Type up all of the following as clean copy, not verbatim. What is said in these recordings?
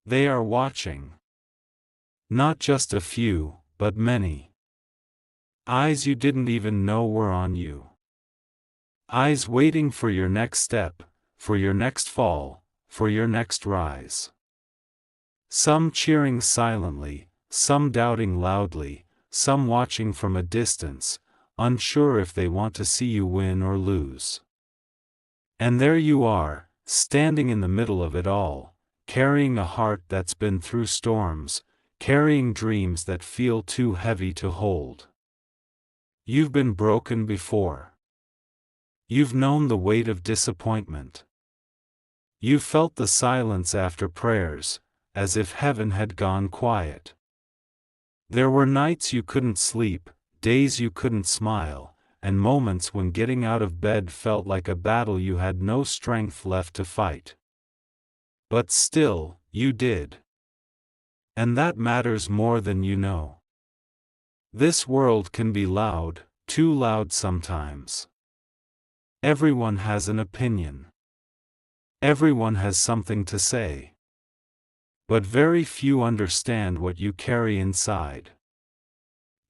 They are watching. Not just a few, but many. Eyes you didn't even know were on you. Eyes waiting for your next step, for your next fall, for your next rise. Some cheering silently, some doubting loudly, some watching from a distance, unsure if they want to see you win or lose. And there you are, standing in the middle of it all, carrying a heart that's been through storms, carrying dreams that feel too heavy to hold. You've been broken before. You've known the weight of disappointment. You've felt the silence after prayers, as if heaven had gone quiet. There were nights you couldn't sleep, days you couldn't smile, and moments when getting out of bed felt like a battle you had no strength left to fight. But still, you did. And that matters more than you know. This world can be loud, too loud sometimes. Everyone has an opinion. Everyone has something to say. But very few understand what you carry inside.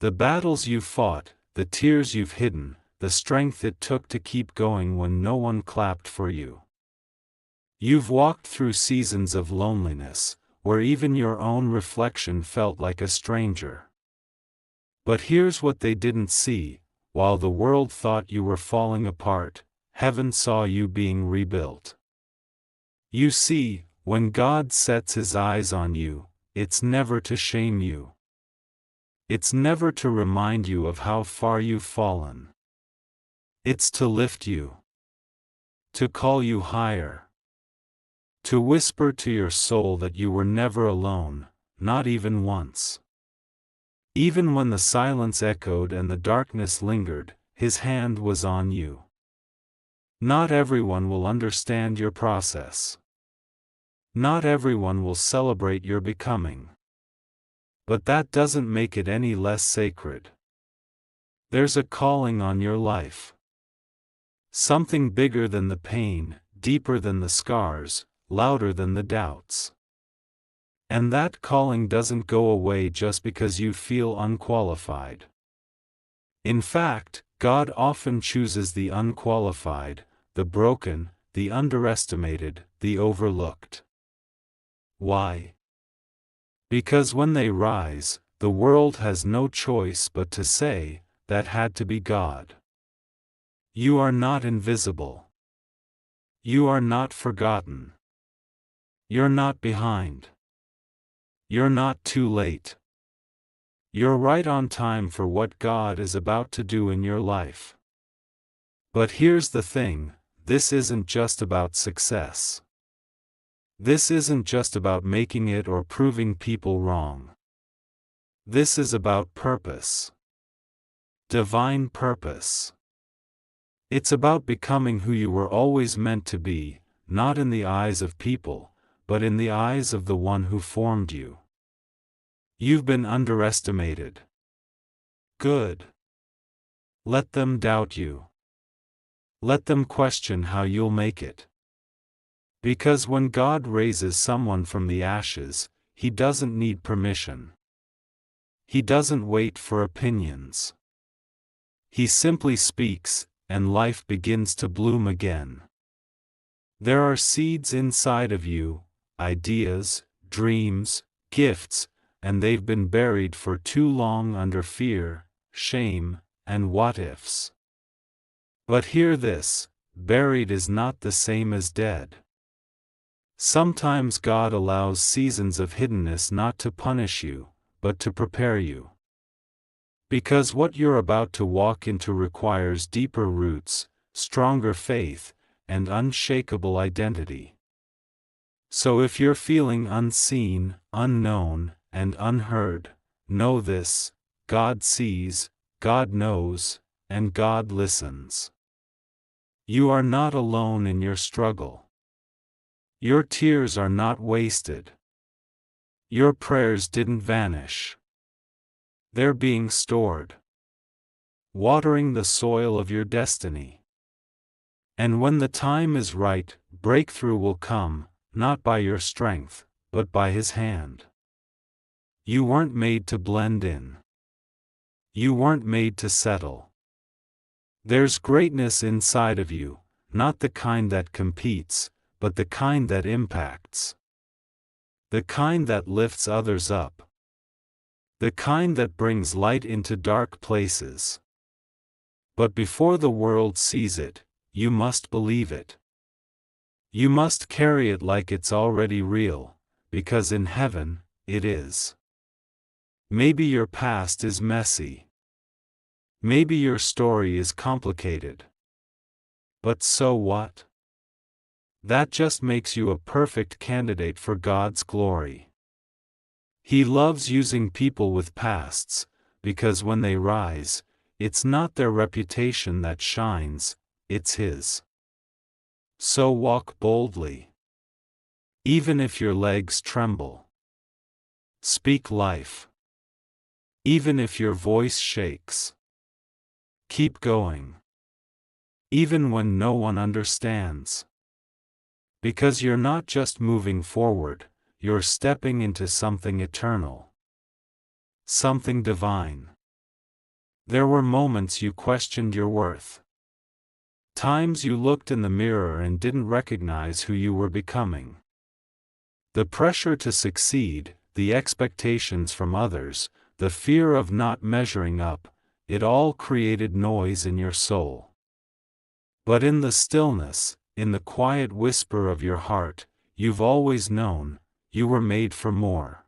The battles you've fought, the tears you've hidden, the strength it took to keep going when no one clapped for you. You've walked through seasons of loneliness, where even your own reflection felt like a stranger. But here's what they didn't see: while the world thought you were falling apart, heaven saw you being rebuilt. You see, when God sets His eyes on you, it's never to shame you. It's never to remind you of how far you've fallen. It's to lift you. To call you higher. To whisper to your soul that you were never alone, not even once. Even when the silence echoed and the darkness lingered, His hand was on you. Not everyone will understand your process. Not everyone will celebrate your becoming. But that doesn't make it any less sacred. There's a calling on your life. Something bigger than the pain, deeper than the scars, louder than the doubts. And that calling doesn't go away just because you feel unqualified. In fact, God often chooses the unqualified, the broken, the underestimated, the overlooked. Why? Because when they rise, the world has no choice but to say, "That had to be God." You are not invisible. You are not forgotten. You're not behind. You're not too late. You're right on time for what God is about to do in your life. But here's the thing: this isn't just about success. This isn't just about making it or proving people wrong. This is about purpose. Divine purpose. It's about becoming who you were always meant to be, not in the eyes of people, but in the eyes of the one who formed you. You've been underestimated. Good. Let them doubt you. Let them question how you'll make it. Because when God raises someone from the ashes, He doesn't need permission. He doesn't wait for opinions. He simply speaks, and life begins to bloom again. There are seeds inside of you, ideas, dreams, gifts, and they've been buried for too long under fear, shame, and what-ifs. But hear this: buried is not the same as dead. Sometimes God allows seasons of hiddenness not to punish you, but to prepare you. Because what you're about to walk into requires deeper roots, stronger faith, and unshakable identity. So if you're feeling unseen, unknown, and unheard, know this: God sees, God knows, and God listens. You are not alone in your struggle. Your tears are not wasted. Your prayers didn't vanish. They're being stored, watering the soil of your destiny. And when the time is right, breakthrough will come, not by your strength, but by His hand. You weren't made to blend in. You weren't made to settle. There's greatness inside of you, not the kind that competes, but the kind that impacts. The kind that lifts others up. The kind that brings light into dark places. But before the world sees it, you must believe it. You must carry it like it's already real, because in heaven, it is. Maybe your past is messy. Maybe your story is complicated. But so what? That just makes you a perfect candidate for God's glory. He loves using people with pasts, because when they rise, it's not their reputation that shines, it's His. So walk boldly. Even if your legs tremble. Speak life. Even if your voice shakes. Keep going. Even when no one understands. Because you're not just moving forward, you're stepping into something eternal. Something divine. There were moments you questioned your worth. Times you looked in the mirror and didn't recognize who you were becoming. The pressure to succeed, the expectations from others, the fear of not measuring up, it all created noise in your soul. But in the stillness, in the quiet whisper of your heart, you've always known, you were made for more.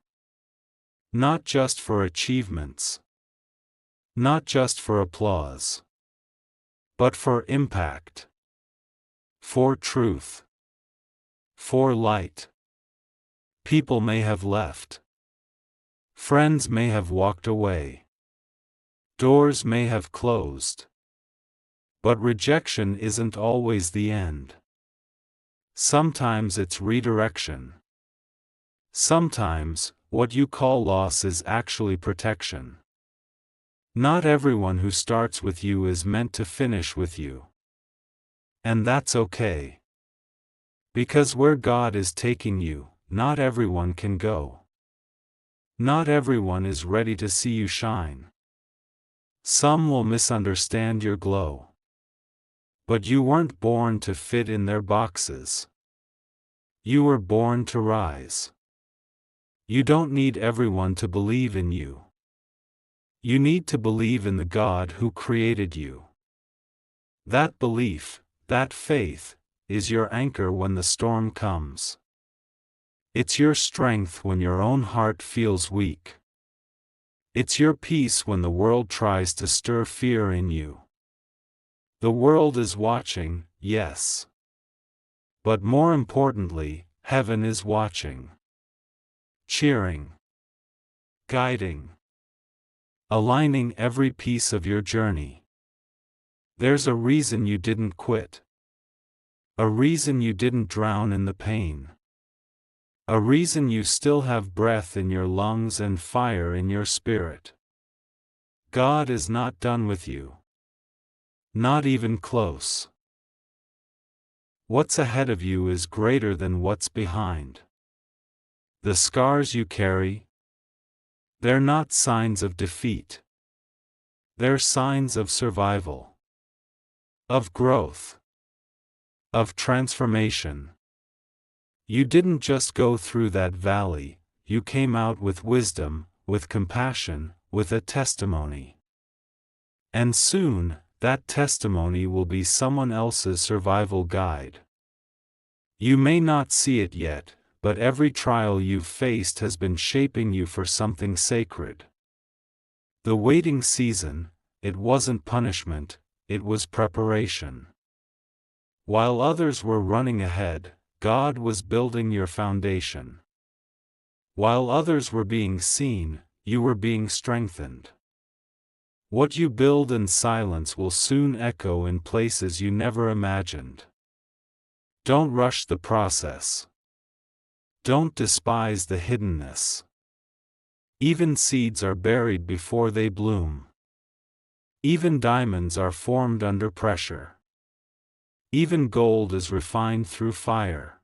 Not just for achievements. Not just for applause. But for impact. For truth. For light. People may have left. Friends may have walked away. Doors may have closed. But rejection isn't always the end. Sometimes it's redirection. Sometimes, what you call loss is actually protection. Not everyone who starts with you is meant to finish with you. And that's okay. Because where God is taking you, not everyone can go. Not everyone is ready to see you shine. Some will misunderstand your glow. But you weren't born to fit in their boxes. You were born to rise. You don't need everyone to believe in you. You need to believe in the God who created you. That belief, that faith, is your anchor when the storm comes. It's your strength when your own heart feels weak. It's your peace when the world tries to stir fear in you. The world is watching, yes. But more importantly, heaven is watching. Cheering. Guiding. Aligning every piece of your journey. There's a reason you didn't quit. A reason you didn't drown in the pain. A reason you still have breath in your lungs and fire in your spirit. God is not done with you. Not even close. What's ahead of you is greater than what's behind. The scars you carry, they're not signs of defeat. They're signs of survival. Of growth. Of transformation. You didn't just go through that valley, you came out with wisdom, with compassion, with a testimony. And soon, that testimony will be someone else's survival guide. You may not see it yet, but every trial you've faced has been shaping you for something sacred. The waiting season, it wasn't punishment, it was preparation. While others were running ahead, God was building your foundation. While others were being seen, you were being strengthened. What you build in silence will soon echo in places you never imagined. Don't rush the process. Don't despise the hiddenness. Even seeds are buried before they bloom. Even diamonds are formed under pressure. Even gold is refined through fire.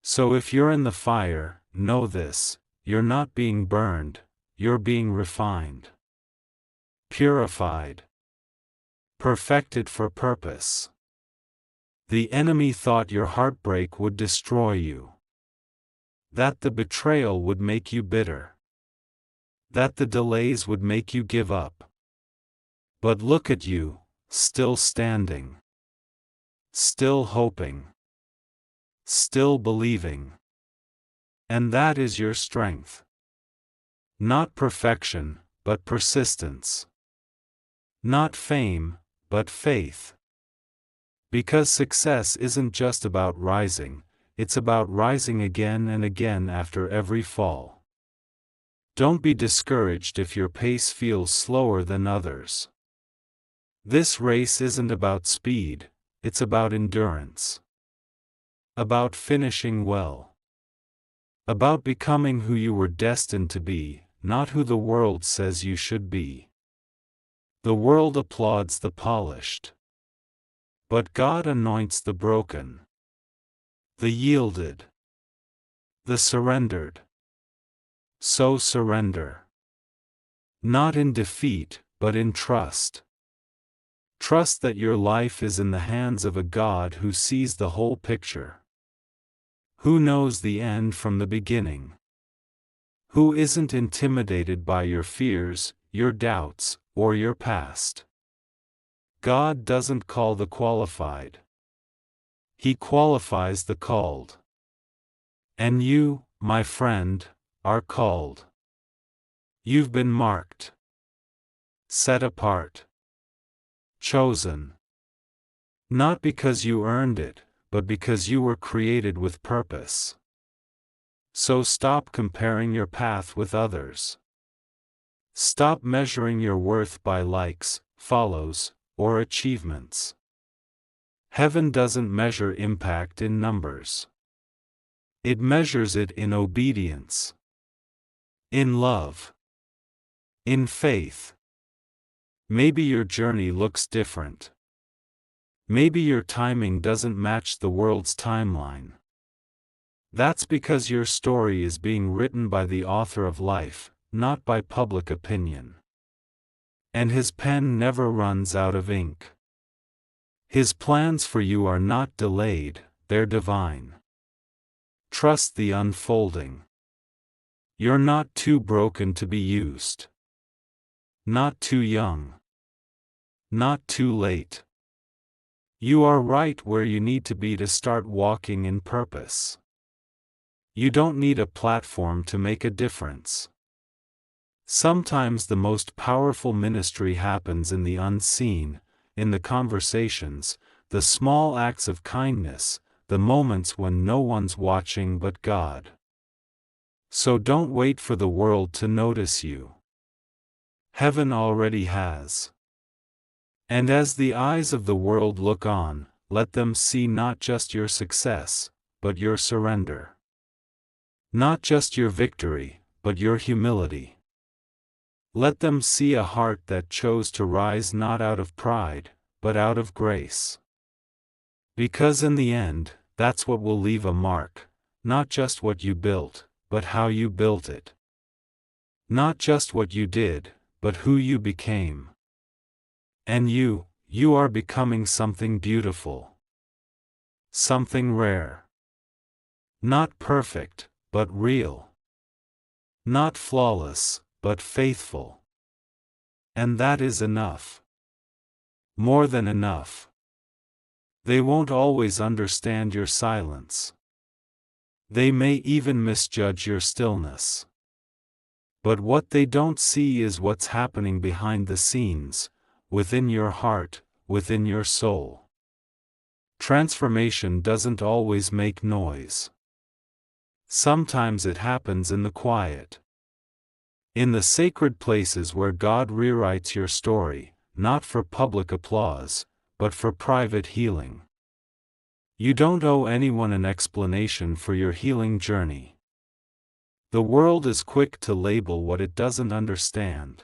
So if you're in the fire, know this, you're not being burned, you're being refined. Purified. Perfected for purpose. The enemy thought your heartbreak would destroy you. That the betrayal would make you bitter. That the delays would make you give up. But look at you, still standing. Still hoping. Still believing. And that is your strength. Not perfection, but persistence. Not fame, but faith. Because success isn't just about rising, it's about rising again and again after every fall. Don't be discouraged if your pace feels slower than others. This race isn't about speed, it's about endurance. About finishing well. About becoming who you were destined to be, not who the world says you should be. The world applauds the polished. But God anoints the broken. The yielded. The surrendered. So surrender. Not in defeat, but in trust. Trust that your life is in the hands of a God who sees the whole picture. Who knows the end from the beginning. Who isn't intimidated by your fears, your doubts, or your past. God doesn't call the qualified. He qualifies the called. And you, my friend, are called. You've been marked. Set apart. Chosen. Not because you earned it, but because you were created with purpose. So stop comparing your path with others. Stop measuring your worth by likes, follows, or achievements. Heaven doesn't measure impact in numbers. It measures it in obedience. In love. In faith. Maybe your journey looks different. Maybe your timing doesn't match the world's timeline. That's because your story is being written by the author of life, not by public opinion. And his pen never runs out of ink. His plans for you are not delayed, they're divine. Trust the unfolding. You're not too broken to be used. Not too young. Not too late. You are right where you need to be to start walking in purpose. You don't need a platform to make a difference. Sometimes the most powerful ministry happens in the unseen, in the conversations, the small acts of kindness, the moments when no one's watching but God. So don't wait for the world to notice you. Heaven already has. And as the eyes of the world look on, let them see not just your success, but your surrender. Not just your victory, but your humility. Let them see a heart that chose to rise not out of pride, but out of grace. Because in the end, that's what will leave a mark, not just what you built, but how you built it. Not just what you did, but who you became. And you are becoming something beautiful. Something rare. Not perfect, but real. Not flawless, but faithful. And that is enough. More than enough. They won't always understand your silence. They may even misjudge your stillness. But what they don't see is what's happening behind the scenes, within your heart, within your soul. Transformation doesn't always make noise. Sometimes it happens in the quiet. In the sacred places where God rewrites your story, not for public applause, but for private healing. You don't owe anyone an explanation for your healing journey. The world is quick to label what it doesn't understand.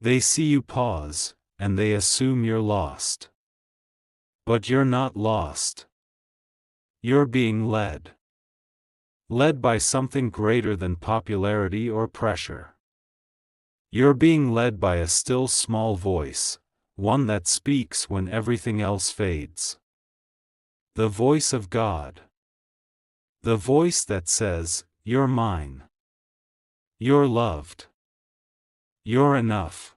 They see you pause, and they assume you're lost. But you're not lost. You're being led. led by something greater than popularity or pressure. You're being led by a still small voice, one that speaks when everything else fades. The voice of God. The voice that says, "You're mine. You're loved. You're enough."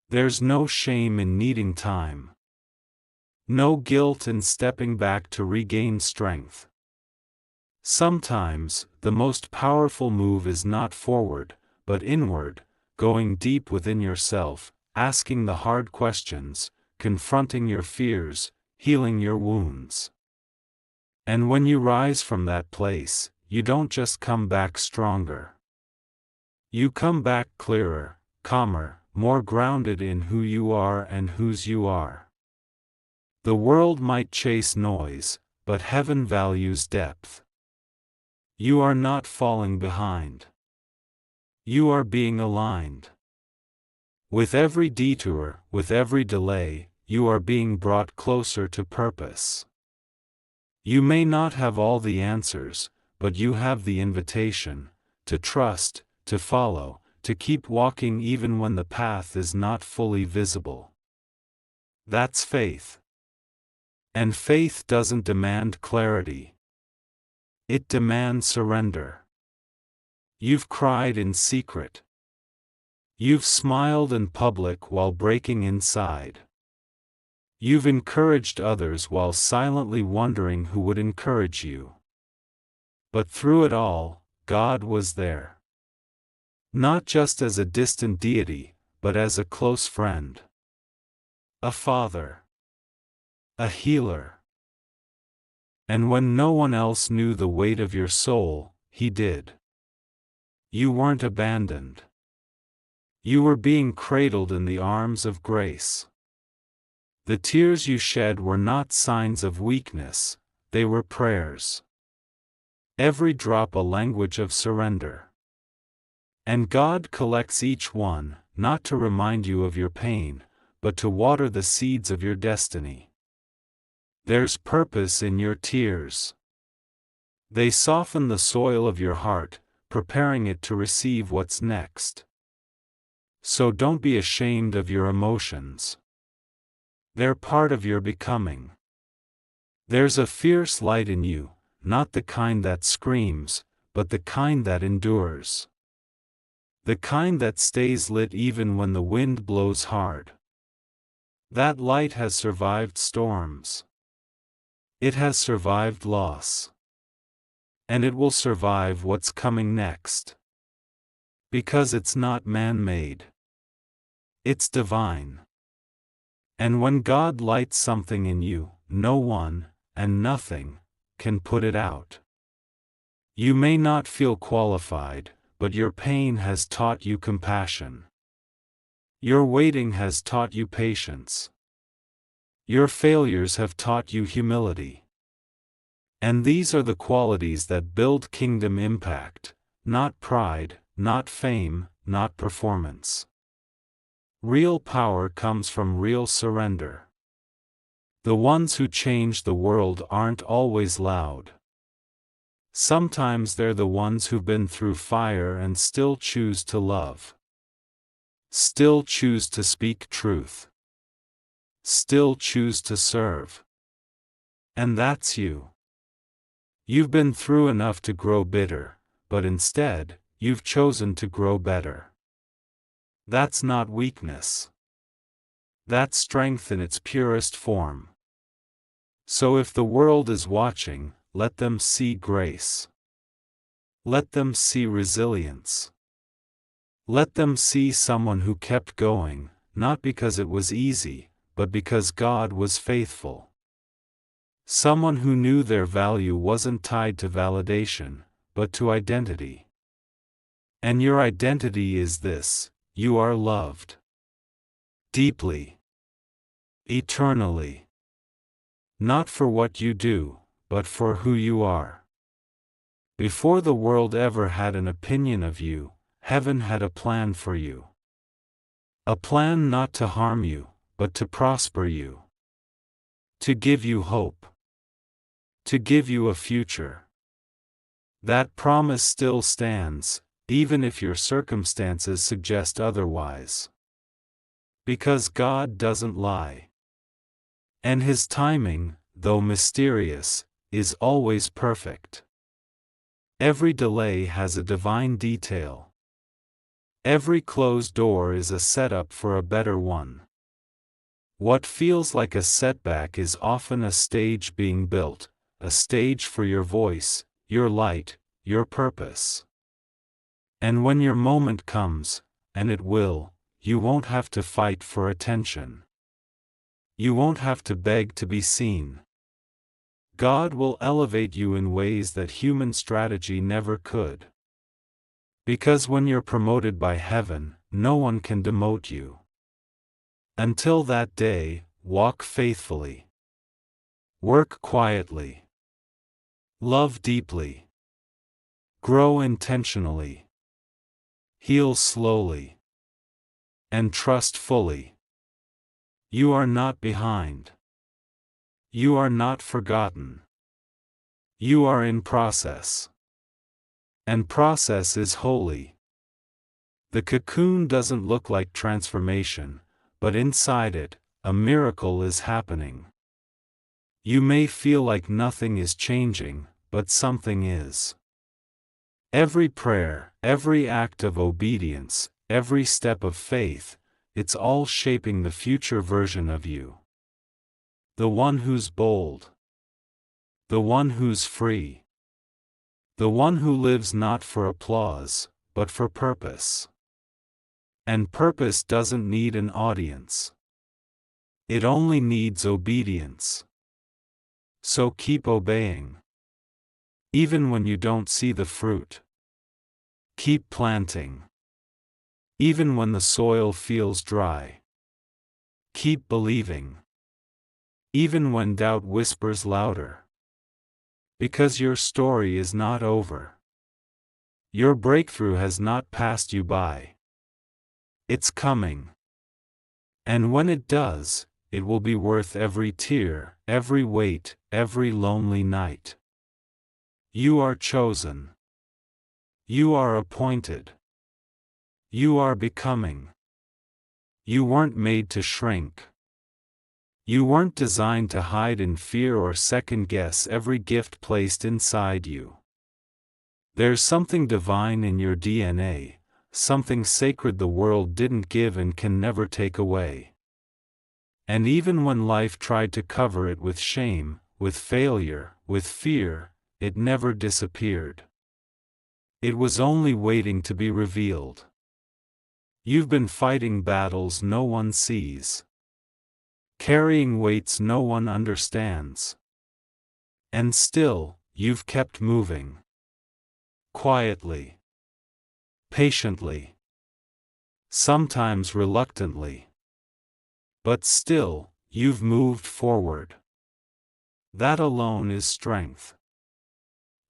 There's no shame in needing time. No guilt in stepping back to regain strength. Sometimes, the most powerful move is not forward, but inward, going deep within yourself, asking the hard questions, confronting your fears, healing your wounds. And when you rise from that place, you don't just come back stronger. You come back clearer, calmer, more grounded in who you are and whose you are. The world might chase noise, but heaven values depth. You are not falling behind. You are being aligned. With every detour, with every delay, you are being brought closer to purpose. You may not have all the answers, but you have the invitation to trust, to follow, to keep walking even when the path is not fully visible. That's faith. And faith doesn't demand clarity. It demands surrender. You've cried in secret. You've smiled in public while breaking inside. You've encouraged others while silently wondering who would encourage you. But through it all, God was there. Not just as a distant deity, but as a close friend. A father. A healer. And when no one else knew the weight of your soul, He did. You weren't abandoned. You were being cradled in the arms of grace. The tears you shed were not signs of weakness, they were prayers. Every drop a language of surrender. And God collects each one, not to remind you of your pain, but to water the seeds of your destiny. There's purpose in your tears. They soften the soil of your heart, preparing it to receive what's next. So don't be ashamed of your emotions. They're part of your becoming. There's a fierce light in you, not the kind that screams, but the kind that endures. The kind that stays lit even when the wind blows hard. That light has survived storms. It has survived loss. And it will survive what's coming next. Because it's not man-made. It's divine. And when God lights something in you, no one, and nothing, can put it out. You may not feel qualified, but your pain has taught you compassion. Your waiting has taught you patience. Your failures have taught you humility. And these are the qualities that build kingdom impact, not pride, not fame, not performance. Real power comes from real surrender. The ones who change the world aren't always loud. Sometimes they're the ones who've been through fire and still choose to love. Still choose to speak truth. Still choose to serve. And that's you. You've been through enough to grow bitter, but instead, you've chosen to grow better. That's not weakness. That's strength in its purest form. So if the world is watching, let them see grace. Let them see resilience. Let them see someone who kept going, not because it was easy, but because God was faithful. Someone who knew their value wasn't tied to validation, but to identity. And your identity is this: you are loved. Deeply. Eternally. Not for what you do, but for who you are. Before the world ever had an opinion of you, heaven had a plan for you. A plan not to harm you, but to prosper you. To give you hope. To give you a future. That promise still stands, even if your circumstances suggest otherwise. Because God doesn't lie. And His timing, though mysterious, is always perfect. Every delay has a divine detail. Every closed door is a setup for a better one. What feels like a setback is often a stage being built, a stage for your voice, your light, your purpose. And when your moment comes, and it will, you won't have to fight for attention. You won't have to beg to be seen. God will elevate you in ways that human strategy never could. Because when you're promoted by heaven, no one can demote you. Until that day, walk faithfully. Work quietly. Love deeply. Grow intentionally. Heal slowly. And trust fully. You are not behind. You are not forgotten. You are in process. And process is holy. The cocoon doesn't look like transformation, but inside it, a miracle is happening. You may feel like nothing is changing, but something is. Every prayer, every act of obedience, every step of faith, it's all shaping the future version of you. The one who's bold. The one who's free. The one who lives not for applause, but for purpose. And purpose doesn't need an audience. It only needs obedience. So keep obeying. Even when you don't see the fruit. Keep planting. Even when the soil feels dry. Keep believing. Even when doubt whispers louder. Because your story is not over. Your breakthrough has not passed you by. It's coming. And when it does, it will be worth every tear, every wait, every lonely night. You are chosen. You are appointed. You are becoming. You weren't made to shrink. You weren't designed to hide in fear or second-guess every gift placed inside you. There's something divine in your DNA, something sacred the world didn't give and can never take away. And even when life tried to cover it with shame, with failure, with fear, it never disappeared. It was only waiting to be revealed. You've been fighting battles no one sees. Carrying weights no one understands. And still, you've kept moving. Quietly. Patiently. Sometimes reluctantly. But still, you've moved forward. That alone is strength.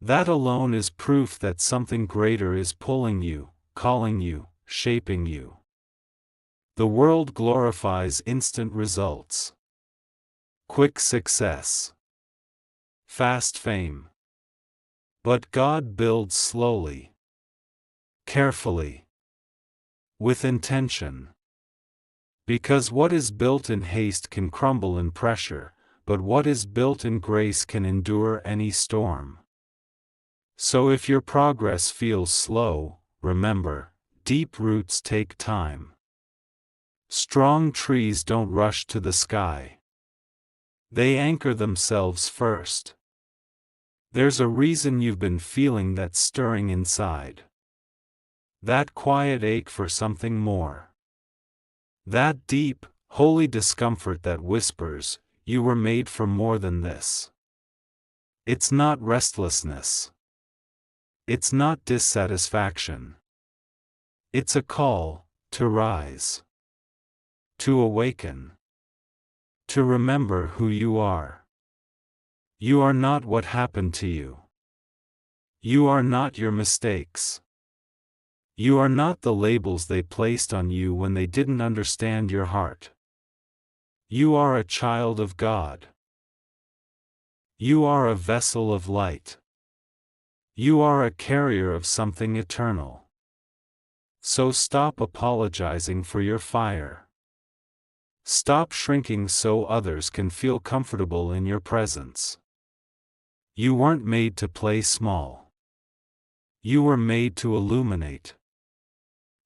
That alone is proof that something greater is pulling you, calling you, shaping you. The world glorifies instant results. Quick success. Fast fame. But God builds slowly. Carefully. With intention. Because what is built in haste can crumble in pressure, but what is built in grace can endure any storm. So if your progress feels slow, remember, deep roots take time. Strong trees don't rush to the sky. They anchor themselves first. There's a reason you've been feeling that stirring inside. That quiet ache for something more. That deep, holy discomfort that whispers, you were made for more than this. It's not restlessness. It's not dissatisfaction. It's a call to rise. To awaken. To remember who you are. You are not what happened to you. You are not your mistakes. You are not the labels they placed on you when they didn't understand your heart. You are a child of God. You are a vessel of light. You are a carrier of something eternal. So stop apologizing for your fire. Stop shrinking so others can feel comfortable in your presence. You weren't made to play small. You were made to illuminate.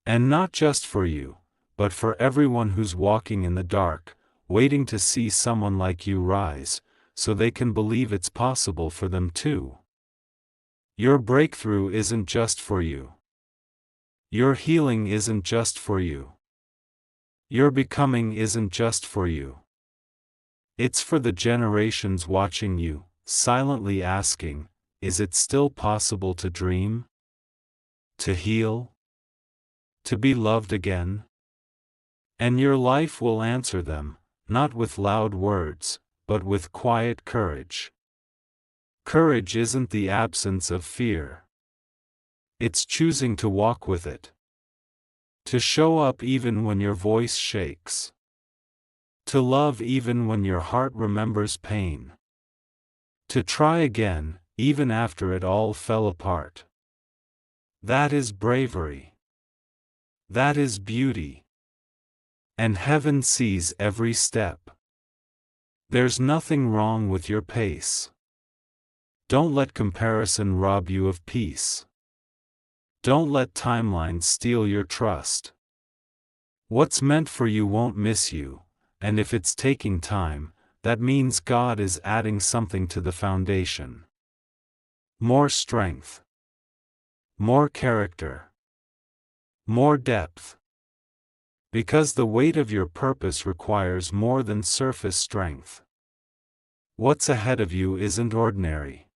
And not just for you, but for everyone who's walking in the dark, waiting to see someone like you rise, so they can believe it's possible for them too. Your breakthrough isn't just for you. Your healing isn't just for you. Your becoming isn't just for you. It's for the generations watching you, silently asking, is it still possible to dream? To heal? To be loved again? And your life will answer them, not with loud words, but with quiet courage. Courage isn't the absence of fear. It's choosing to walk with it. To show up even when your voice shakes. To love even when your heart remembers pain. To try again, even after it all fell apart. That is bravery. That is beauty. And heaven sees every step. There's nothing wrong with your pace. Don't let comparison rob you of peace. Don't let timelines steal your trust. What's meant for you won't miss you, and if it's taking time, that means God is adding something to the foundation. More strength. More character. More depth. Because the weight of your purpose requires more than surface strength. What's ahead of you isn't ordinary.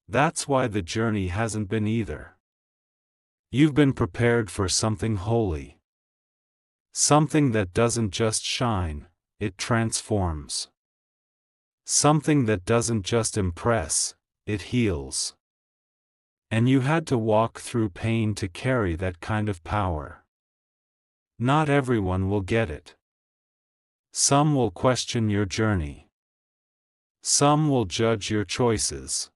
That's why the journey hasn't been either. You've been prepared for something holy. Something that doesn't just shine, it transforms. Something that doesn't just impress, it heals. And you had to walk through pain to carry that kind of power. Not everyone will get it. Some will question your journey. Some will judge your choices.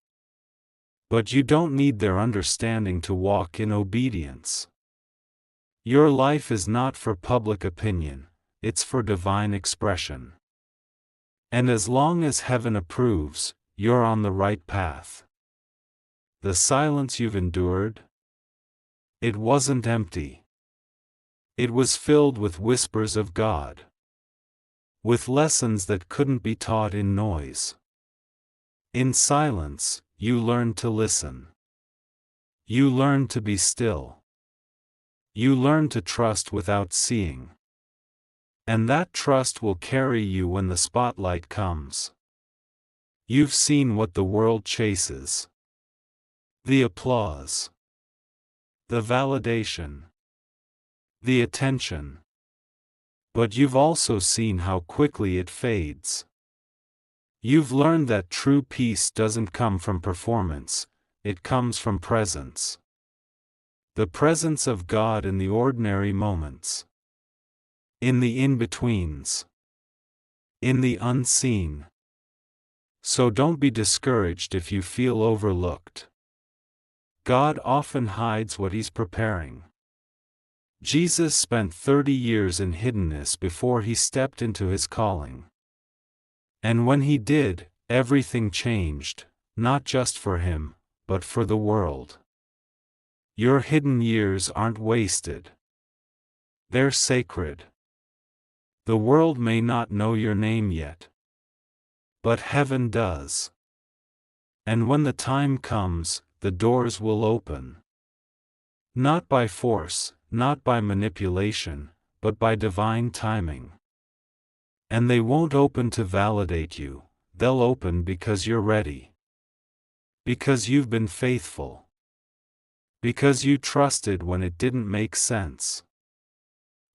But you don't need their understanding to walk in obedience. Your life is not for public opinion, it's for divine expression. And as long as heaven approves, you're on the right path. The silence you've endured? It wasn't empty. It was filled with whispers of God. With lessons that couldn't be taught in noise. In silence, you learned to listen. You learned to be still. You learned to trust without seeing. And that trust will carry you when the spotlight comes. You've seen what the world chases. The applause. The validation. The attention. But you've also seen how quickly it fades. You've learned that true peace doesn't come from performance, it comes from presence. The presence of God in the ordinary moments. In the in-betweens. In the unseen. So don't be discouraged if you feel overlooked. God often hides what He's preparing. Jesus spent 30 years in hiddenness before He stepped into His calling. And when He did, everything changed, not just for Him, but for the world. Your hidden years aren't wasted. They're sacred. The world may not know your name yet. But heaven does. And when the time comes, the doors will open. Not by force, not by manipulation, but by divine timing. And they won't open to validate you, they'll open because you're ready. Because you've been faithful. Because you trusted when it didn't make sense.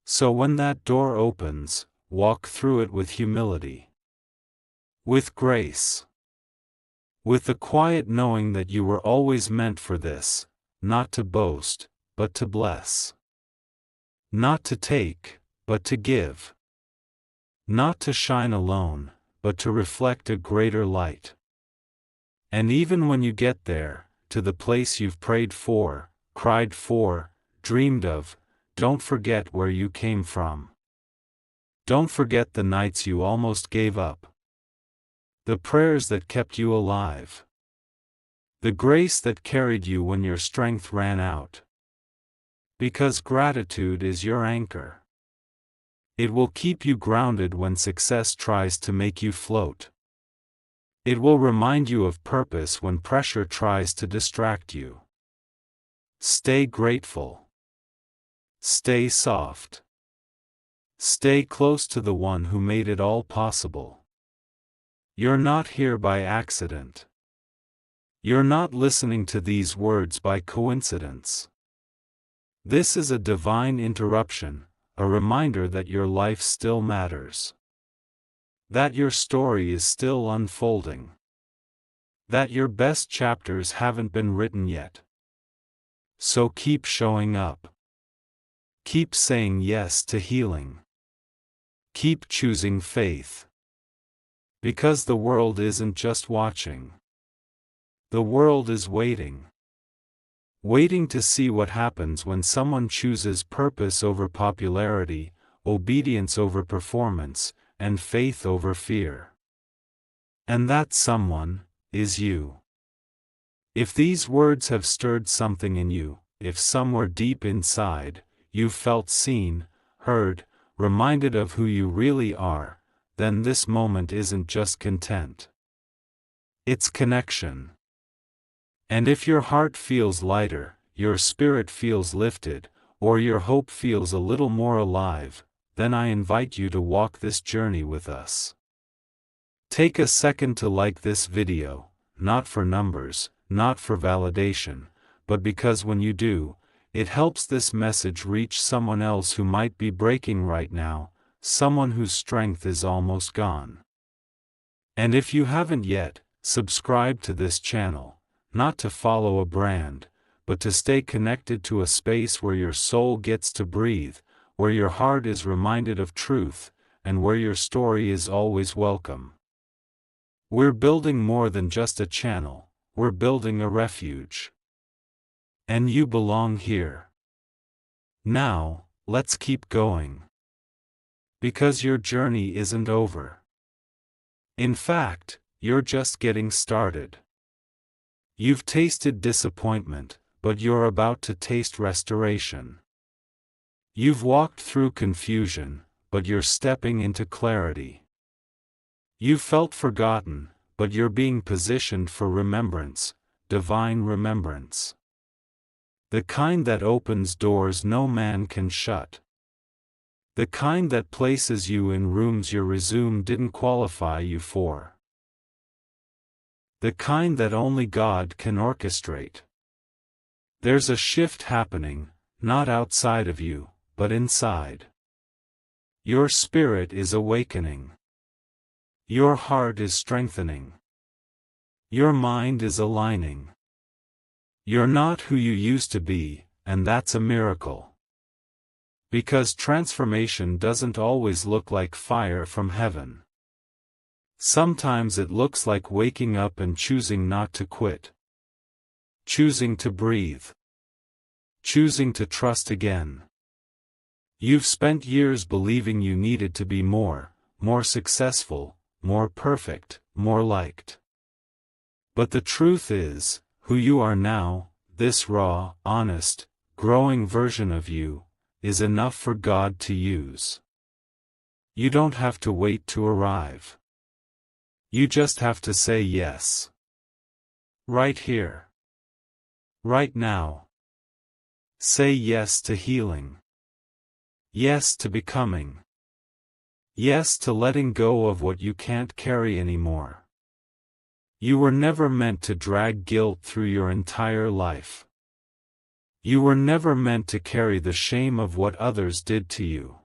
So when that door opens, walk through it with humility. With grace. With the quiet knowing that you were always meant for this, not to boast, but to bless. Not to take, but to give. Not to shine alone, but to reflect a greater light. And even when you get there, to the place you've prayed for, cried for, dreamed of. Don't forget where you came from. Don't forget the nights you almost gave up. The prayers that kept you alive. The grace that carried you when your strength ran out. Because gratitude is your anchor. It will keep you grounded when success tries to make you float. It will remind you of purpose when pressure tries to distract you. Stay grateful. Stay soft. Stay close to the one who made it all possible. You're not here by accident. You're not listening to these words by coincidence. This is a divine interruption, a reminder that your life still matters. That your story is still unfolding. That your best chapters haven't been written yet. So keep showing up. Keep saying yes to healing. Keep choosing faith. Because the world isn't just watching. The world is waiting. Waiting to see what happens when someone chooses purpose over popularity, obedience over performance, and faith over fear. And that someone is you. If these words have stirred something in you, if somewhere deep inside, you've felt seen, heard, reminded of who you really are, then this moment isn't just content. It's connection. And if your heart feels lighter, your spirit feels lifted, or your hope feels a little more alive, then I invite you to walk this journey with us. Take a second to like this video, not for numbers, not for validation, but because when you do, it helps this message reach someone else who might be breaking right now, someone whose strength is almost gone. And if you haven't yet, subscribe to this channel, not to follow a brand, but to stay connected to a space where your soul gets to breathe, where your heart is reminded of truth, and where your story is always welcome. We're building more than just a channel, we're building a refuge. And you belong here. Now, let's keep going. Because your journey isn't over. In fact, you're just getting started. You've tasted disappointment, but you're about to taste restoration. You've walked through confusion, but you're stepping into clarity. You've felt forgotten, but you're being positioned for remembrance, divine remembrance. The kind that opens doors no man can shut. The kind that places you in rooms your resume didn't qualify you for. The kind that only God can orchestrate. There's a shift happening, not outside of you, but inside. Your spirit is awakening. Your heart is strengthening. Your mind is aligning. You're not who you used to be, and that's a miracle. Because transformation doesn't always look like fire from heaven. Sometimes it looks like waking up and choosing not to quit. Choosing to breathe. Choosing to trust again. You've spent years believing you needed to be more successful, more perfect, more liked. But the truth is, who you are now, this raw, honest, growing version of you, is enough for God to use. You don't have to wait to arrive. You just have to say yes. Right here. Right now. Say yes to healing. Yes to becoming. Yes to letting go of what you can't carry anymore. You were never meant to drag guilt through your entire life. You were never meant to carry the shame of what others did to you.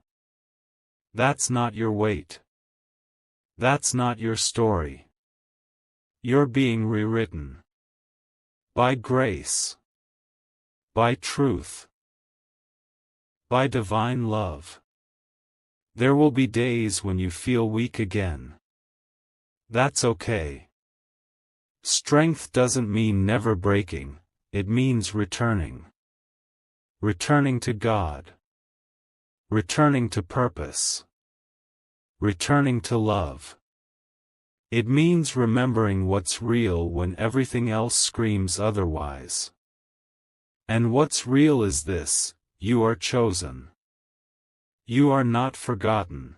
That's not your weight. That's not your story. You're being rewritten. By grace. By truth. By divine love. There will be days when you feel weak again. That's okay. Strength doesn't mean never breaking, it means returning. Returning to God. Returning to purpose. Returning to love. It means remembering what's real when everything else screams otherwise. And what's real is this: you are chosen. You are not forgotten.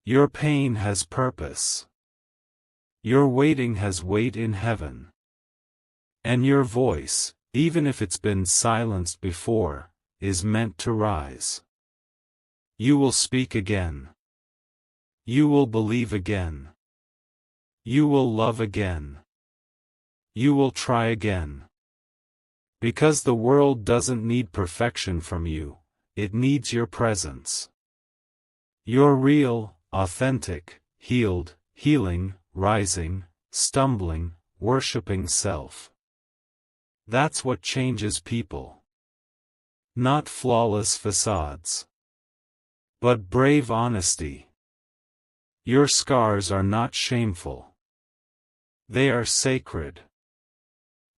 Your pain has purpose. Your waiting has weight in heaven. And your voice, even if it's been silenced before, is meant to rise. You will speak again. You will believe again. You will love again. You will try again. Because the world doesn't need perfection from you, it needs your presence. Your real, authentic, healed, healing, rising, stumbling, worshipping self. That's what changes people. Not flawless facades. But brave honesty. Your scars are not shameful. They are sacred.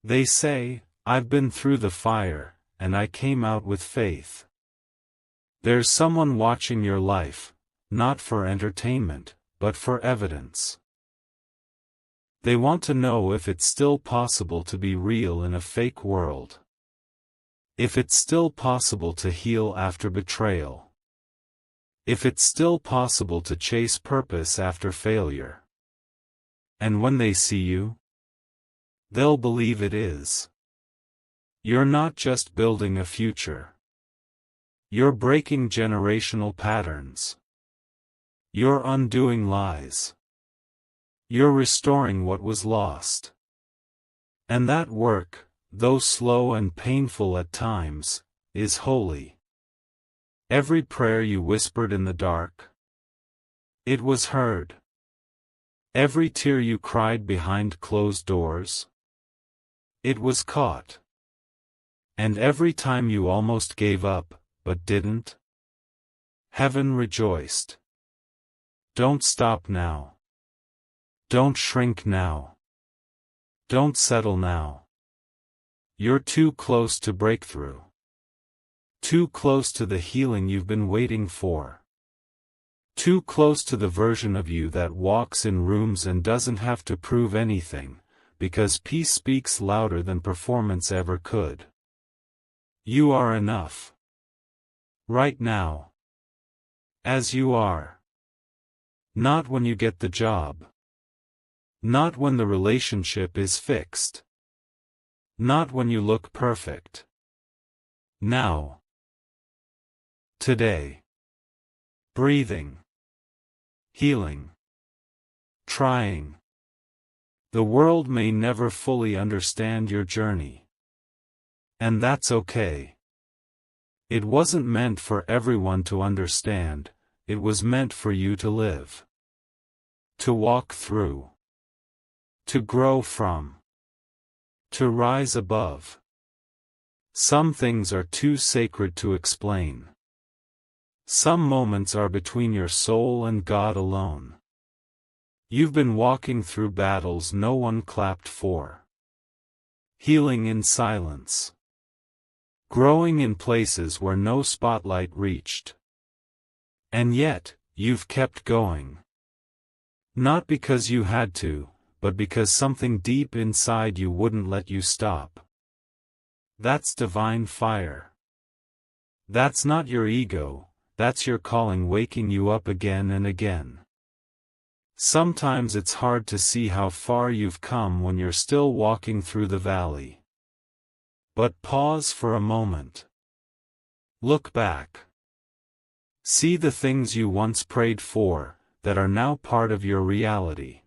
They say, I've been through the fire, and I came out with faith. There's someone watching your life, not for entertainment, but for evidence. They want to know if it's still possible to be real in a fake world. If it's still possible to heal after betrayal. If it's still possible to chase purpose after failure. And when they see you, they'll believe it is. You're not just building a future. You're breaking generational patterns. You're undoing lies. You're restoring what was lost. And that work, though slow and painful at times, is holy. Every prayer you whispered in the dark, it was heard. Every tear you cried behind closed doors, it was caught. And every time you almost gave up, but didn't, heaven rejoiced. Don't stop now. Don't shrink now. Don't settle now. You're too close to breakthrough. Too close to the healing you've been waiting for. Too close to the version of you that walks in rooms and doesn't have to prove anything, because peace speaks louder than performance ever could. You are enough. Right now. As you are. Not when you get the job. Not when the relationship is fixed. Not when you look perfect. Now. Today. Breathing. Healing. Trying. The world may never fully understand your journey. And that's okay. It wasn't meant for everyone to understand, it was meant for you to live. To walk through. To grow from. To rise above. Some things are too sacred to explain. Some moments are between your soul and God alone. You've been walking through battles no one clapped for. Healing in silence. Growing in places where no spotlight reached. And yet, you've kept going. Not because you had to, but because something deep inside you wouldn't let you stop. That's divine fire. That's not your ego, that's your calling waking you up again and again. Sometimes it's hard to see how far you've come when you're still walking through the valley. But pause for a moment. Look back. See the things you once prayed for, that are now part of your reality.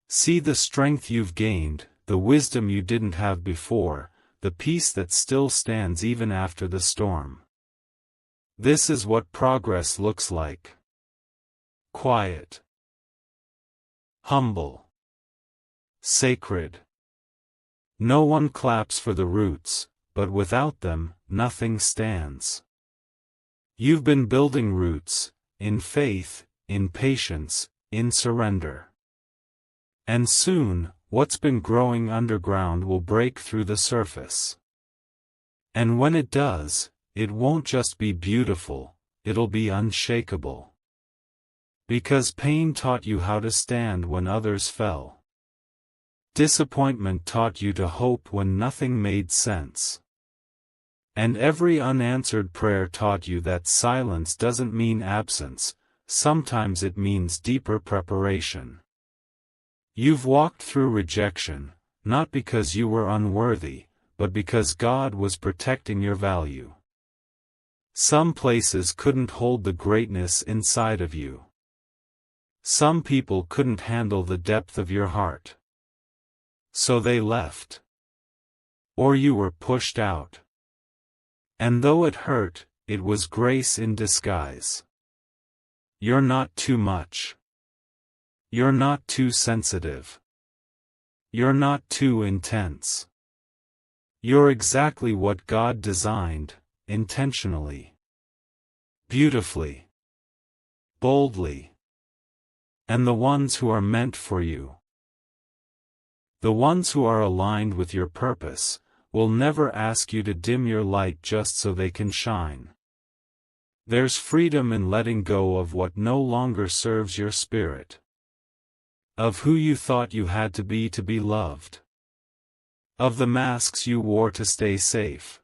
See the strength you've gained, the wisdom you didn't have before, the peace that still stands even after the storm. This is what progress looks like. Quiet. Humble. Sacred. No one claps for the roots, but without them, nothing stands. You've been building roots, in faith, in patience, in surrender. And soon, what's been growing underground will break through the surface. And when it does, it won't just be beautiful, it'll be unshakable. Because pain taught you how to stand when others fell. Disappointment taught you to hope when nothing made sense. And every unanswered prayer taught you that silence doesn't mean absence, sometimes it means deeper preparation. You've walked through rejection, not because you were unworthy, but because God was protecting your value. Some places couldn't hold the greatness inside of you. Some people couldn't handle the depth of your heart. So they left. Or you were pushed out. And though it hurt, it was grace in disguise. You're not too much. You're not too sensitive. You're not too intense. You're exactly what God designed, intentionally. Beautifully. Boldly. And the ones who are meant for you. The ones who are aligned with your purpose, will never ask you to dim your light just so they can shine. There's freedom in letting go of what no longer serves your spirit. Of who you thought you had to be loved. Of the masks you wore to stay safe.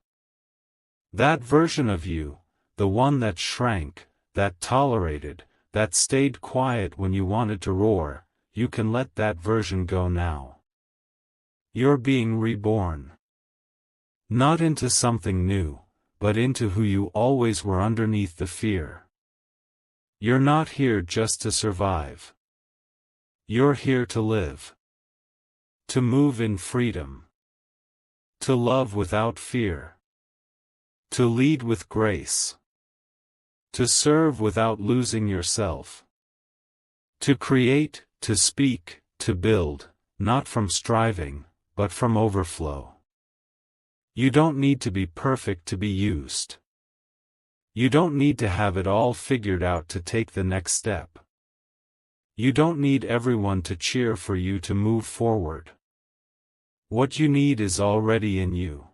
That version of you, the one that shrank, that tolerated, that stayed quiet when you wanted to roar, you can let that version go now. You're being reborn. Not into something new, but into who you always were underneath the fear. You're not here just to survive. You're here to live. To move in freedom. To love without fear. To lead with grace. To serve without losing yourself. To create, to speak, to build, not from striving, but from overflow. You don't need to be perfect to be used. You don't need to have it all figured out to take the next step. You don't need everyone to cheer for you to move forward. What you need is already in you.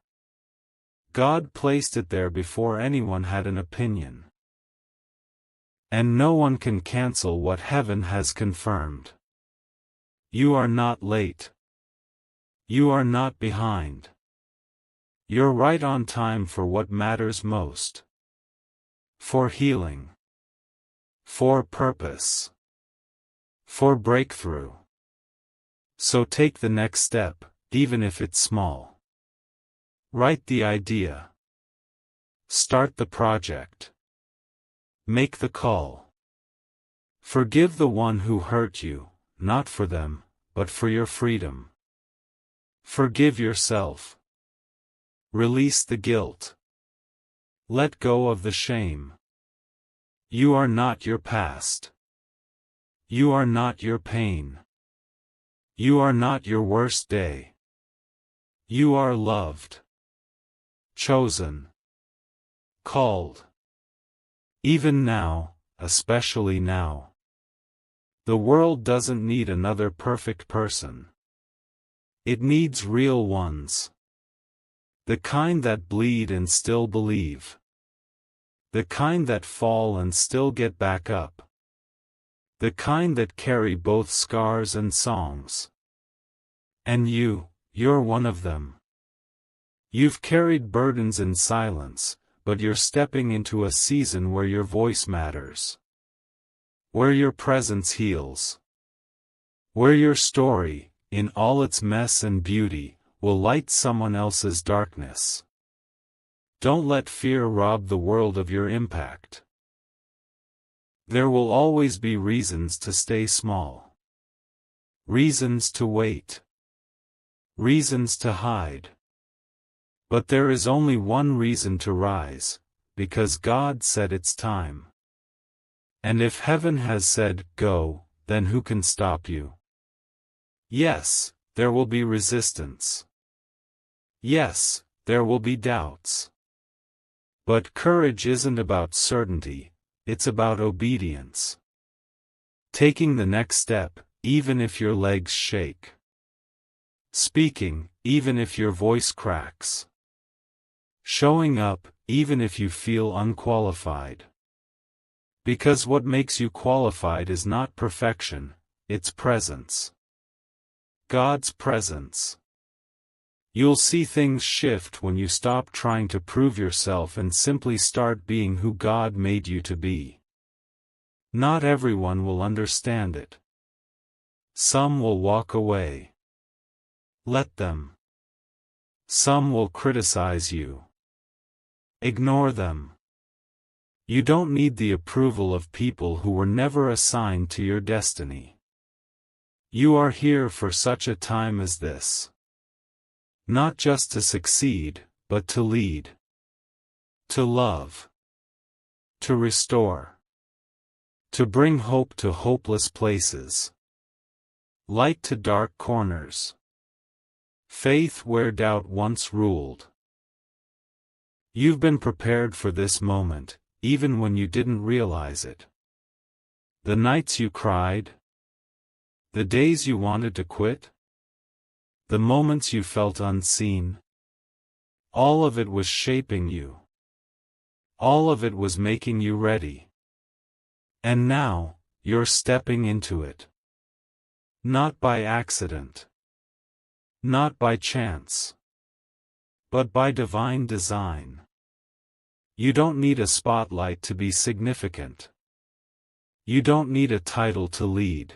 God placed it there before anyone had an opinion. And no one can cancel what heaven has confirmed. You are not late. You are not behind. You're right on time for what matters most. For healing. For purpose. For breakthrough. So take the next step, even if it's small. Write the idea. Start the project. Make the call. Forgive the one who hurt you, not for them, but for your freedom. Forgive yourself. Release the guilt. Let go of the shame. You are not your past. You are not your pain. You are not your worst day. You are loved. Chosen. Called. Even now, especially now. The world doesn't need another perfect person. It needs real ones. The kind that bleed and still believe. The kind that fall and still get back up. The kind that carry both scars and songs. And you're one of them. You've carried burdens in silence, but you're stepping into a season where your voice matters. Where your presence heals. Where your story, in all its mess and beauty, will light someone else's darkness. Don't let fear rob the world of your impact. There will always be reasons to stay small. Reasons to wait. Reasons to hide. But there is only one reason to rise, because God said it's time. And if heaven has said, go, then who can stop you? Yes, there will be resistance. Yes, there will be doubts. But courage isn't about certainty, it's about obedience. Taking the next step, even if your legs shake. Speaking, even if your voice cracks. Showing up, even if you feel unqualified. Because what makes you qualified is not perfection, it's presence. God's presence. You'll see things shift when you stop trying to prove yourself and simply start being who God made you to be. Not everyone will understand it. Some will walk away. Let them. Some will criticize you. Ignore them. You don't need the approval of people who were never assigned to your destiny. You are here for such a time as this. Not just to succeed, but to lead. To love. To restore. To bring hope to hopeless places. Light to dark corners. Faith where doubt once ruled. You've been prepared for this moment, even when you didn't realize it. The nights you cried. The days you wanted to quit. The moments you felt unseen. All of it was shaping you. All of it was making you ready. And now, you're stepping into it. Not by accident. Not by chance. But by divine design. You don't need a spotlight to be significant. You don't need a title to lead.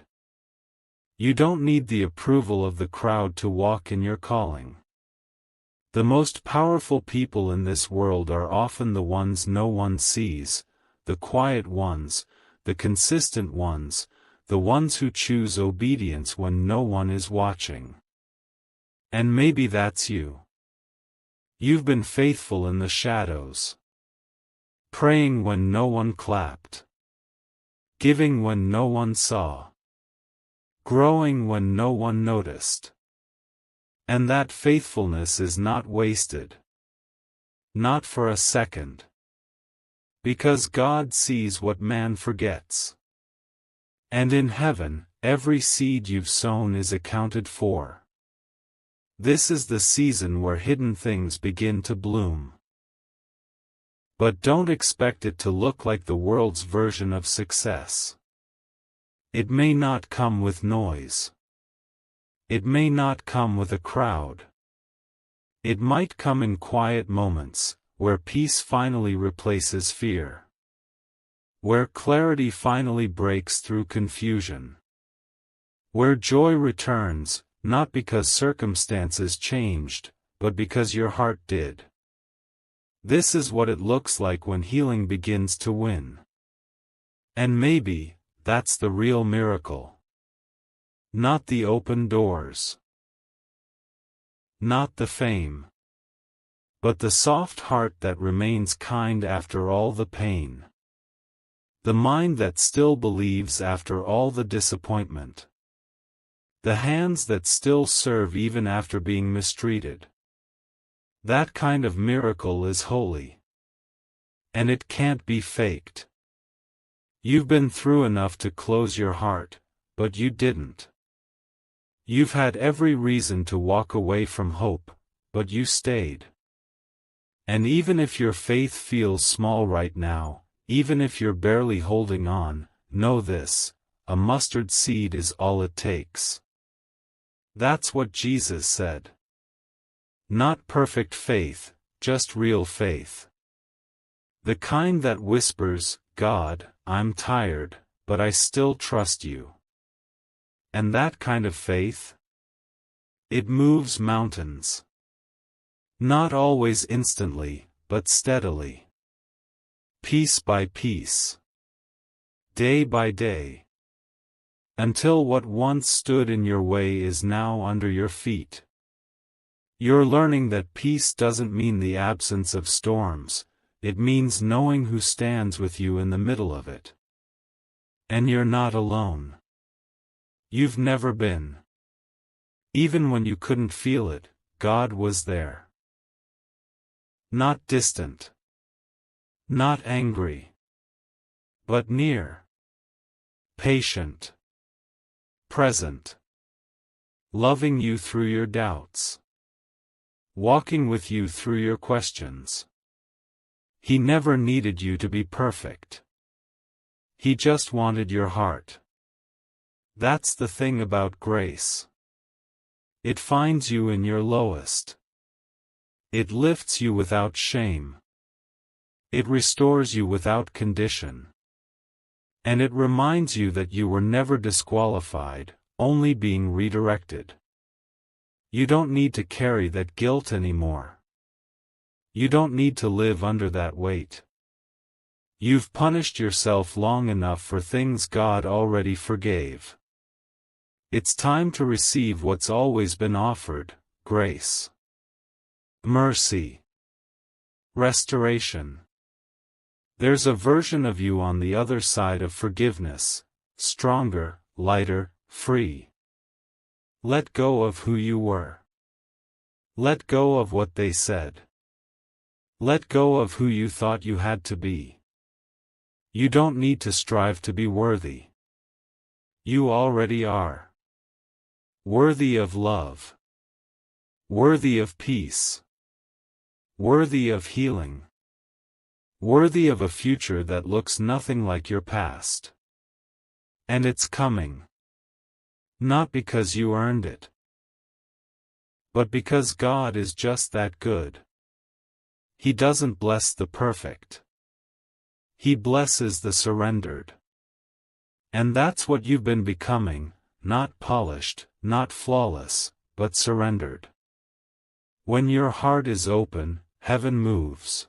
You don't need the approval of the crowd to walk in your calling. The most powerful people in this world are often the ones no one sees, the quiet ones, the consistent ones, the ones who choose obedience when no one is watching. And maybe that's you. You've been faithful in the shadows. Praying when no one clapped. Giving when no one saw. Growing when no one noticed. And that faithfulness is not wasted. Not for a second. Because God sees what man forgets. And in heaven, every seed you've sown is accounted for. This is the season where hidden things begin to bloom. But don't expect it to look like the world's version of success. It may not come with noise. It may not come with a crowd. It might come in quiet moments, where peace finally replaces fear. Where clarity finally breaks through confusion. Where joy returns, not because circumstances changed, but because your heart did. This is what it looks like when healing begins to win. And maybe, that's the real miracle. Not the open doors. Not the fame. But the soft heart that remains kind after all the pain. The mind that still believes after all the disappointment. The hands that still serve even after being mistreated. That kind of miracle is holy. And it can't be faked. You've been through enough to close your heart, but you didn't. You've had every reason to walk away from hope, but you stayed. And even if your faith feels small right now, even if you're barely holding on, know this, a mustard seed is all it takes. That's what Jesus said. Not perfect faith, just real faith. The kind that whispers, God, I'm tired, but I still trust you. And that kind of faith? It moves mountains. Not always instantly, but steadily. Piece by piece. Day by day. Until what once stood in your way is now under your feet. You're learning that peace doesn't mean the absence of storms, it means knowing who stands with you in the middle of it. And you're not alone. You've never been. Even when you couldn't feel it, God was there. Not distant. Not angry. But near. Patient. Present. loving you through your doubts, walking with you through your questions. He never needed you to be perfect. He just wanted your heart. That's the thing about grace. It finds you in your lowest. It lifts you without shame. It restores you without condition. And it reminds you that you were never disqualified, only being redirected. You don't need to carry that guilt anymore. You don't need to live under that weight. You've punished yourself long enough for things God already forgave. It's time to receive what's always been offered: grace, mercy, restoration. There's a version of you on the other side of forgiveness, stronger, lighter, free. Let go of who you were. Let go of what they said. Let go of who you thought you had to be. You don't need to strive to be worthy. You already are. Worthy of love. Worthy of peace. Worthy of healing. Worthy of a future that looks nothing like your past. And it's coming. Not because you earned it, but because God is just that good. He doesn't bless the perfect. He blesses the surrendered. And that's what you've been becoming, not polished, not flawless, but surrendered. When your heart is open, heaven moves.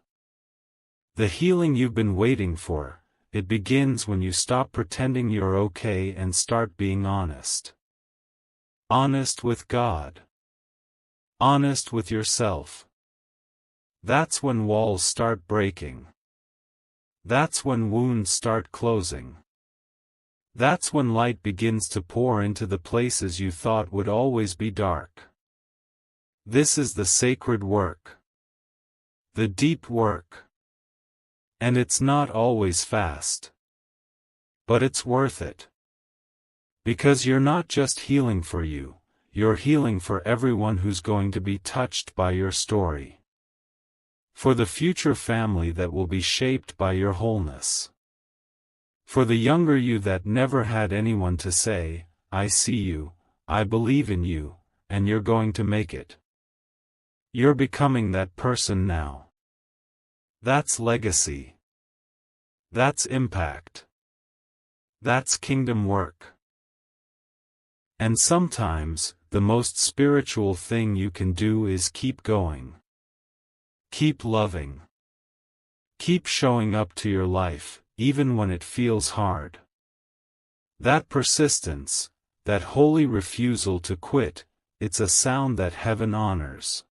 The healing you've been waiting for, it begins when you stop pretending you're okay and start being honest. Honest with God. Honest with yourself. That's when walls start breaking. That's when wounds start closing. That's when light begins to pour into the places you thought would always be dark. This is the sacred work. The deep work. And it's not always fast. But it's worth it. Because you're not just healing for you, you're healing for everyone who's going to be touched by your story. For the future family that will be shaped by your wholeness. For the younger you that never had anyone to say, "I see you, I believe in you, and you're going to make it." You're becoming that person now. That's legacy. That's impact. That's kingdom work. And sometimes, the most spiritual thing you can do is keep going. Keep loving. Keep showing up to your life, even when it feels hard. That persistence, that holy refusal to quit, it's a sound that heaven honors.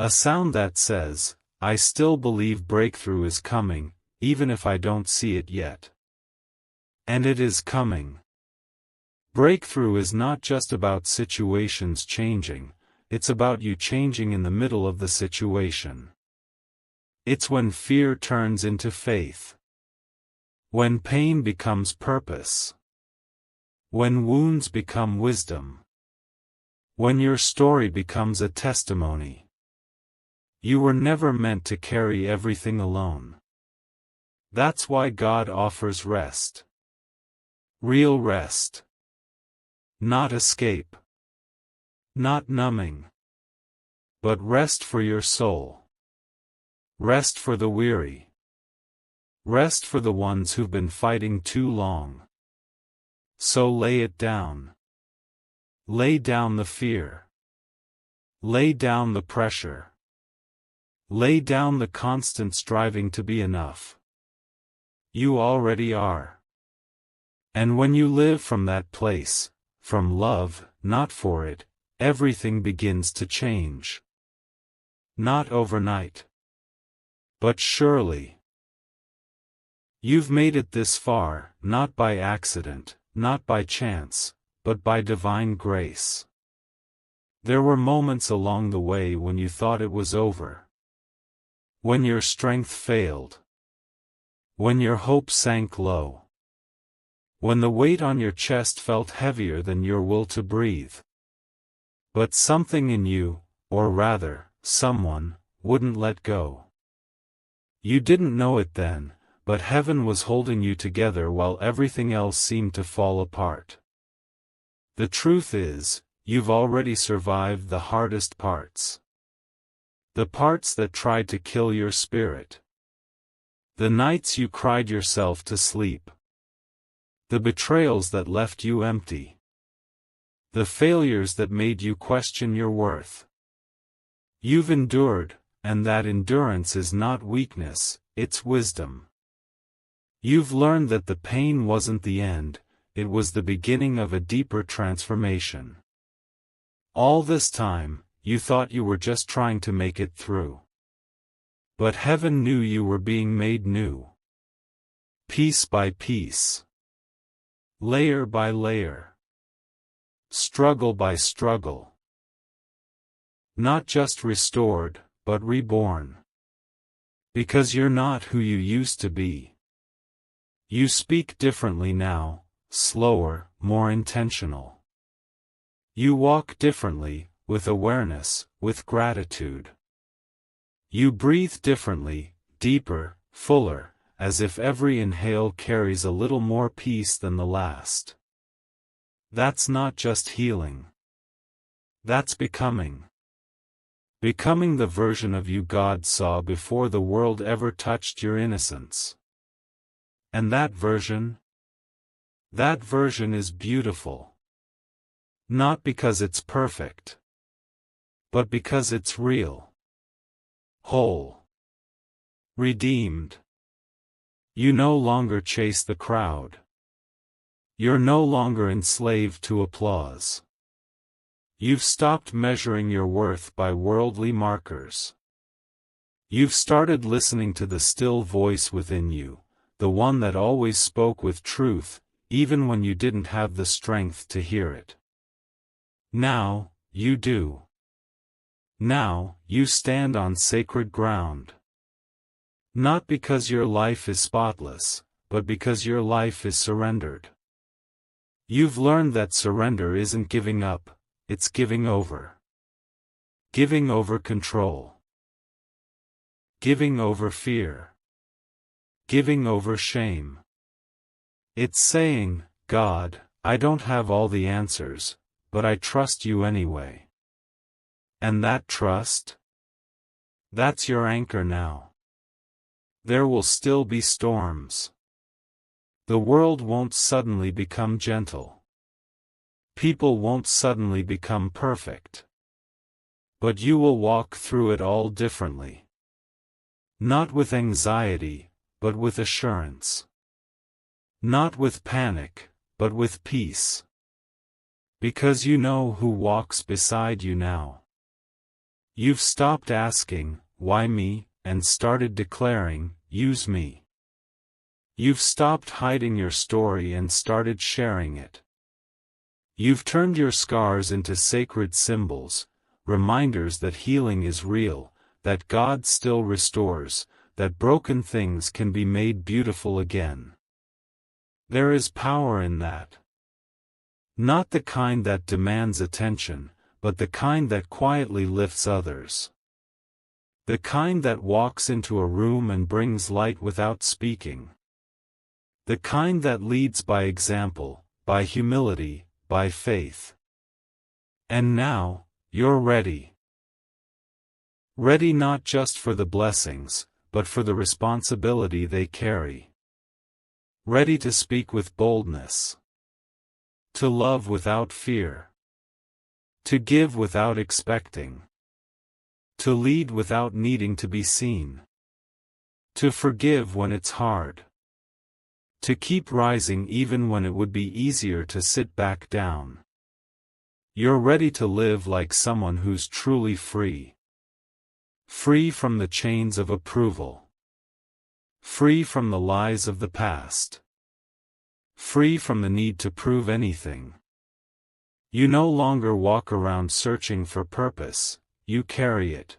A sound that says, "I still believe breakthrough is coming, even if I don't see it yet." And it is coming. Breakthrough is not just about situations changing, it's about you changing in the middle of the situation. It's when fear turns into faith. When pain becomes purpose. When wounds become wisdom. When your story becomes a testimony. You were never meant to carry everything alone. That's why God offers rest. Real rest. Not escape. Not numbing. But rest for your soul. Rest for the weary. Rest for the ones who've been fighting too long. So lay it down. Lay down the fear. Lay down the pressure. Lay down the constant striving to be enough. You already are. And when you live from that place, from love, not for it, everything begins to change. Not overnight. But surely. You've made it this far, not by accident, not by chance, but by divine grace. There were moments along the way when you thought it was over. When your strength failed. When your hope sank low. When the weight on your chest felt heavier than your will to breathe. But something in you, or rather, someone, wouldn't let go. You didn't know it then, but heaven was holding you together while everything else seemed to fall apart. The truth is, you've already survived the hardest parts. The parts that tried to kill your spirit. The nights you cried yourself to sleep. The betrayals that left you empty. The failures that made you question your worth. You've endured, and that endurance is not weakness, it's wisdom. You've learned that the pain wasn't the end, it was the beginning of a deeper transformation. All this time, you thought you were just trying to make it through. But heaven knew you were being made new. Piece by piece. Layer by layer. Struggle by struggle. Not just restored, but reborn. Because you're not who you used to be. You speak differently now, slower, more intentional. You walk differently, with awareness, with gratitude. You breathe differently, deeper, fuller, as if every inhale carries a little more peace than the last. That's not just healing. That's becoming. Becoming the version of you God saw before the world ever touched your innocence. And that version is beautiful. Not because it's perfect, but because it's real. Whole. Redeemed. You no longer chase the crowd. You're no longer enslaved to applause. You've stopped measuring your worth by worldly markers. You've started listening to the still voice within you, the one that always spoke with truth, even when you didn't have the strength to hear it. Now, you do. Now, you stand on sacred ground. Not because your life is spotless, but because your life is surrendered. You've learned that surrender isn't giving up, it's giving over. Giving over control. Giving over fear. Giving over shame. It's saying, God, I don't have all the answers, but I trust you anyway. And that trust? That's your anchor now. There will still be storms. The world won't suddenly become gentle. People won't suddenly become perfect. But you will walk through it all differently. Not with anxiety, but with assurance. Not with panic, but with peace. Because you know who walks beside you now. You've stopped asking, why me, and started declaring, use me. You've stopped hiding your story and started sharing it. You've turned your scars into sacred symbols, reminders that healing is real, that God still restores, that broken things can be made beautiful again. There is power in that. Not the kind that demands attention, but the kind that quietly lifts others. The kind that walks into a room and brings light without speaking. The kind that leads by example, by humility, by faith. And now, you're ready. Ready not just for the blessings, but for the responsibility they carry. Ready to speak with boldness. To love without fear. To give without expecting. To lead without needing to be seen. To forgive when it's hard. To keep rising even when it would be easier to sit back down. You're ready to live like someone who's truly free. Free from the chains of approval. Free from the lies of the past. Free from the need to prove anything. You no longer walk around searching for purpose, you carry it.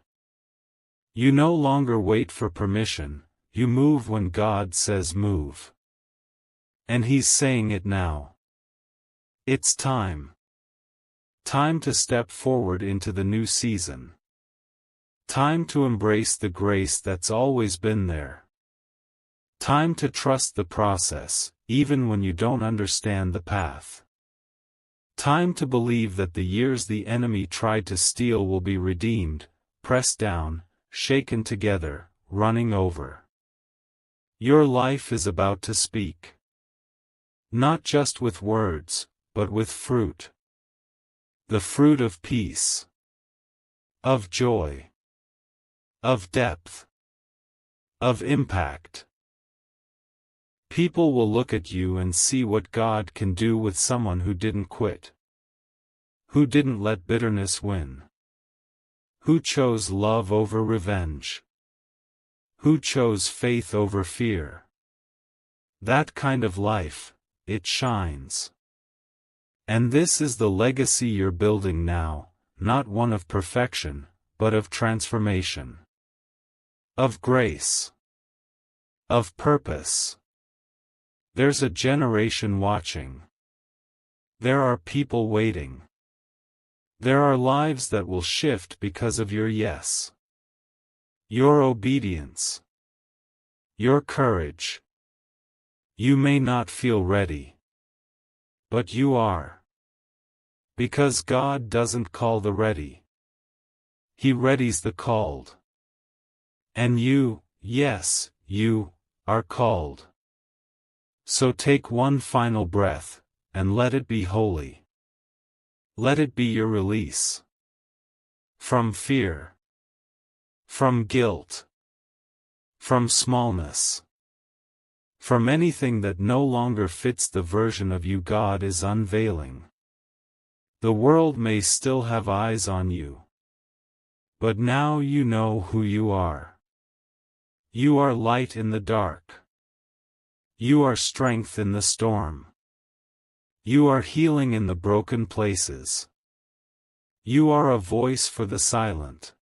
You no longer wait for permission, you move when God says move. And He's saying it now. It's time. Time to step forward into the new season. Time to embrace the grace that's always been there. Time to trust the process, even when you don't understand the path. Time to believe that the years the enemy tried to steal will be redeemed, pressed down, shaken together, running over. Your life is about to speak. Not just with words, but with fruit. The fruit of peace, of joy, of depth, of impact. People will look at you and see what God can do with someone who didn't quit, who didn't let bitterness win, who chose love over revenge, who chose faith over fear. That kind of life, it shines. And this is the legacy you're building now, not one of perfection, but of transformation, of grace, of purpose. There's a generation watching. There are people waiting. There are lives that will shift because of your yes, your obedience, your courage. You may not feel ready, but you are. Because God doesn't call the ready. He readies the called. And you, yes, you, are called. So take one final breath, and let it be holy. Let it be your release. From fear. From guilt. From smallness. From anything that no longer fits the version of you God is unveiling. The world may still have eyes on you. But now you know who you are. You are light in the dark. You are strength in the storm. You are healing in the broken places. You are a voice for the silent.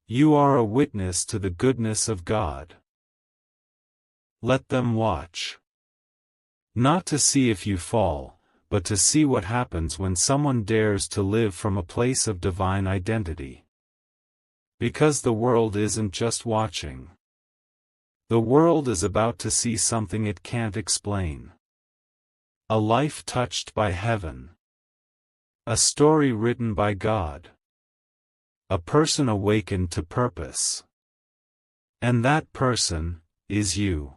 You are a witness to the goodness of God. Let them watch. Not to see if you fall, but to see what happens when someone dares to live from a place of divine identity. Because the world isn't just watching. The world is about to see something it can't explain. A life touched by heaven. A story written by God. A person awakened to purpose. And that person is you.